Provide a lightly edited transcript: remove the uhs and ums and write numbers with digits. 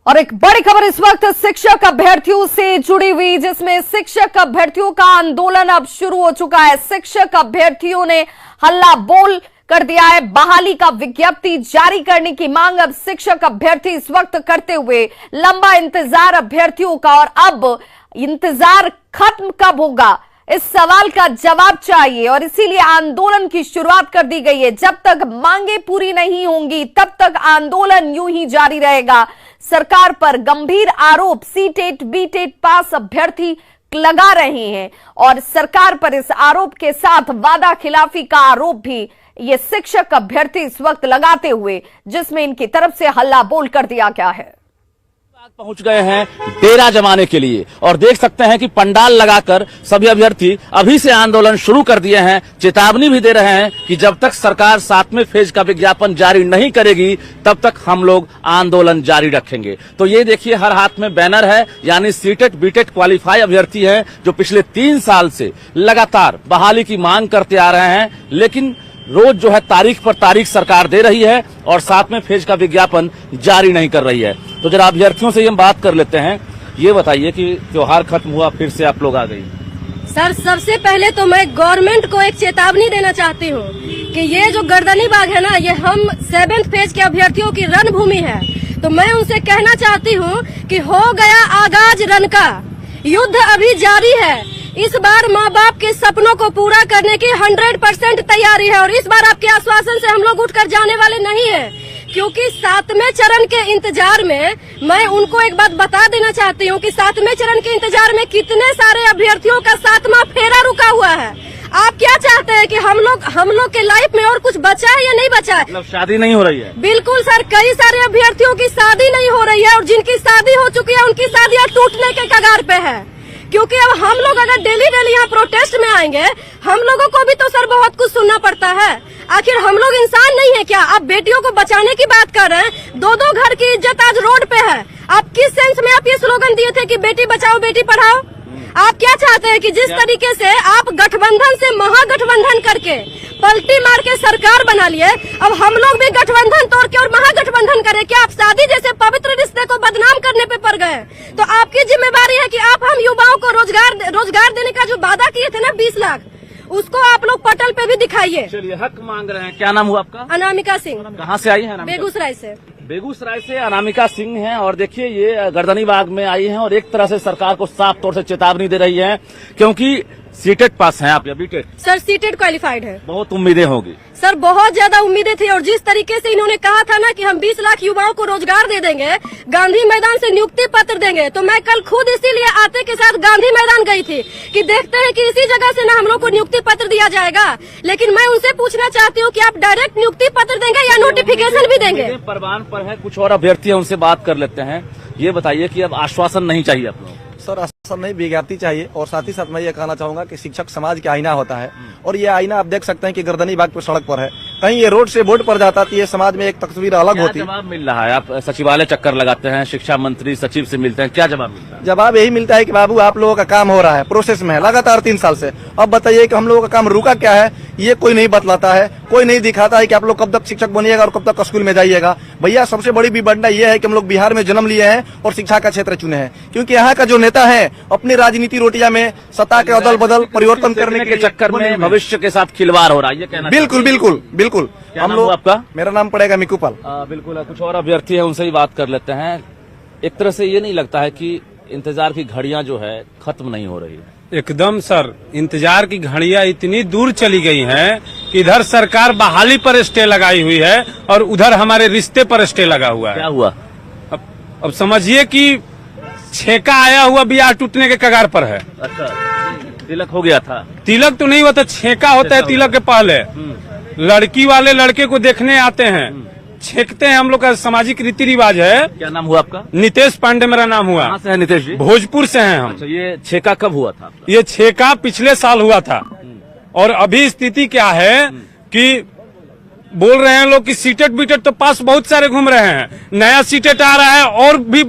और एक बड़ी खबर इस वक्त शिक्षक अभ्यर्थियों से जुड़ी हुई, जिसमें शिक्षक अभ्यर्थियों का आंदोलन अब शुरू हो चुका है। शिक्षक अभ्यर्थियों ने हल्ला बोल कर दिया है। बहाली का विज्ञप्ति जारी करने की मांग अब शिक्षक अभ्यर्थी इस वक्त करते हुए, लंबा इंतजार अभ्यर्थियों का। और अब इंतजार खत्म कब होगा, इस सवाल का जवाब चाहिए और इसीलिए आंदोलन की शुरुआत कर दी गई है। जब तक मांगे पूरी नहीं होंगी तब तक आंदोलन यूं ही जारी रहेगा। सरकार पर गंभीर आरोप सीटेट बीटेट पास अभ्यर्थी लगा रहे हैं और सरकार पर इस आरोप के साथ वादा खिलाफी का आरोप भी ये शिक्षक अभ्यर्थी इस वक्त लगाते हुए, जिसमें इनकी तरफ से हल्ला बोल कर दिया गया है। पहुंच गए हैं डेरा जमाने के लिए और देख सकते हैं कि पंडाल लगाकर सभी अभ्यर्थी अभी से आंदोलन शुरू कर दिए हैं। चेतावनी भी दे रहे हैं कि जब तक सरकार 7वें फेज का विज्ञापन जारी नहीं करेगी तब तक हम लोग आंदोलन जारी रखेंगे। तो ये देखिए, हर हाथ में बैनर है, यानी सीटेट बीटेट क्वालिफाई अभ्यर्थी हैं जो पिछले 3 साल से लगातार बहाली की मांग करते आ रहे हैं, लेकिन रोज जो है तारीख पर तारीख सरकार दे रही है और 7वें फेज का विज्ञापन जारी नहीं कर रही है। तो जरा अभ्यर्थियों से हम बात कर लेते हैं। ये बताइए कि त्योहार खत्म हुआ, फिर से आप लोग आ गई। सर, सबसे पहले तो मैं गवर्नमेंट को एक चेतावनी देना चाहती हूँ कि ये जो गर्दनी बाग है ना, ये हम 7th फेज के अभ्यर्थियों की रणभूमि है। तो मैं उनसे कहना चाहती हूँ कि हो गया आगाज रण का, युद्ध अभी जारी है। इस बार माँ बाप के सपनों को पूरा करने की 100% तैयारी है और इस बार आपके आश्वासन से हम लोग उठकर जाने वाले नहीं है, क्योंकि 7वें चरण के इंतजार में मैं उनको एक बात बता देना चाहती हूँ कि 7वें चरण के इंतजार में कितने सारे अभ्यर्थियों का 7वां फेरा रुका हुआ है। आप क्या चाहते हैं कि हम लोग के लाइफ में और कुछ बचा है या नहीं बचा है? मतलब शादी नहीं हो रही है? बिल्कुल सर, कई सारे अभ्यर्थियों की शादी नहीं हो रही है और जिनकी शादी हो चुकी है उनकी शादियां टूटने के कगार पे है। क्योंकि अब हम लोग अगर डेली यहाँ प्रोटेस्ट में आएंगे, हम लोगों को भी तो सर बहुत कुछ सुनना पड़ता है। आखिर हम लोग इंसान नहीं है क्या? आप बेटियों को बचाने की बात कर रहे हैं, 2-2 घर की इज्जत आज रोड पे है। आप किस सेंस में आप ये स्लोगन दिए थे कि बेटी बचाओ बेटी पढ़ाओ? आप क्या चाहते हैं कि जिस तरीके से आप गठबंधन से महागठबंधन करके पलटी मार के सरकार बना लिए, अब हम लोग भी गठबंधन तोड़ के और महागठबंधन करें? क्या आप शादी जैसे पवित्र रिश्ते को बदनाम करने पे पड़ गए? तो आपकी जिम्मेवारी है कि आप हम युवाओं को रोजगार देने का जो वादा किए थे ना 20 लाख, उसको आप लोग पटल पे भी दिखाइए। चलिए, हक मांग रहे हैं। क्या नाम हुआ आपका? अनामिका सिंह। कहाँ से आई है? बेगूसराय से। बेगूसराय से अनामिका सिंह हैं और देखिए, ये गर्दनी बाग में आई हैं और एक तरह से सरकार को साफ तौर से चेतावनी दे रही है, क्योंकि सीटेट पास हैं आप या बीटेट? सर, सीटेट क्वालिफाइड है। बहुत उम्मीदें होगी सर, बहुत ज्यादा उम्मीदें थी और जिस तरीके से इन्होंने कहा था ना कि हम 20 लाख युवाओं को रोजगार दे देंगे, गांधी मैदान से नियुक्ति पत्र देंगे, तो मैं कल खुद इसीलिए आते के साथ गांधी मैदान गई थी कि देखते हैं कि इसी जगह से ना हम लोग को नियुक्ति पत्र दिया जाएगा। लेकिन मैं उनसे पूछना चाहती हूँ कि आप डायरेक्ट नियुक्ति पत्र देंगे या नोटिफिकेशन भी देंगे? परवान पर है, कुछ और अभ्यर्थी है, उनसे बात कर लेते हैं। ये बताइए कि अब आश्वासन नहीं चाहिए आप लोग? सर, आश्वासन नहीं, विज्ञप्ति चाहिए। और साथ ही साथ मैं ये कहना चाहूंगा कि शिक्षक समाज का आईना होता है और ये आईना आप देख सकते हैं कि गर्दनी बाग पर सड़क पर है, कहीं ये रोड से बोर्ड पर जाता तो ये समाज में एक तस्वीर अलग होती। जवाब मिल रहा है? आप सचिवालय चक्कर लगाते हैं, शिक्षा मंत्री सचिव से मिलते हैं, क्या जवाब मिलता है? जवाब यही मिलता है कि बाबू आप लोगों का काम हो रहा है, प्रोसेस में है लगातार 3 साल से। अब बताइए कि हम लोगों का काम रुका क्या है, ये कोई नहीं बतलाता है, कोई नहीं दिखाता है कि आप लोग कब तक शिक्षक बनिएगा और कब तक स्कूल में जाइएगा। भैया, सबसे बड़ी विडंबना ये है कि हम लोग बिहार में जन्म लिए हैं और शिक्षा का क्षेत्र चुने हैं, क्योंकि यहाँ का जो नेता है अपनी राजनीति रोटिया में सत्ता के अदल बदल परिवर्तन करने के चक्कर में भविष्य के साथ खिलवाड़ हो रहा है, ये कहना? बिल्कुल। हम लोग, आपका? मेरा नाम पड़ेगा मिकुपाल। बिल्कुल। कुछ और अभ्यर्थी है, उनसे ही बात कर लेते हैं। एक तरह से ये नहीं लगता है कि इंतजार की घड़ियां जो है खत्म नहीं हो रही है? एकदम सर, इंतजार की घड़ियां इतनी दूर चली गई हैं कि इधर सरकार बहाली पर स्टे लगाई हुई है और उधर हमारे रिश्ते पर स्टे लगा हुआ है। क्या हुआ? अब समझिए कि छेका आया हुआ ब्याह टूटने के कगार पर है। अच्छा, तिलक हो गया था? तिलक तो नहीं होता, छेका होता है तिलक के पहले। लड़की वाले लड़के को देखने आते हैं, छेकते हैं, हम लोग का सामाजिक रीति रिवाज है। क्या नाम हुआ आपका? नितेश पांडे मेरा नाम हुआ। कहाँ से है नितेश जी? भोजपुर से हैं हम। अच्छा, ये छेका कब हुआ था? ये छेका पिछले साल हुआ था और अभी स्थिति क्या है कि बोल रहे हैं लोग कि सीटेट बीटेट तो पास बहुत सारे घूम रहे हैं, नया सीटेट आ रहा है और भी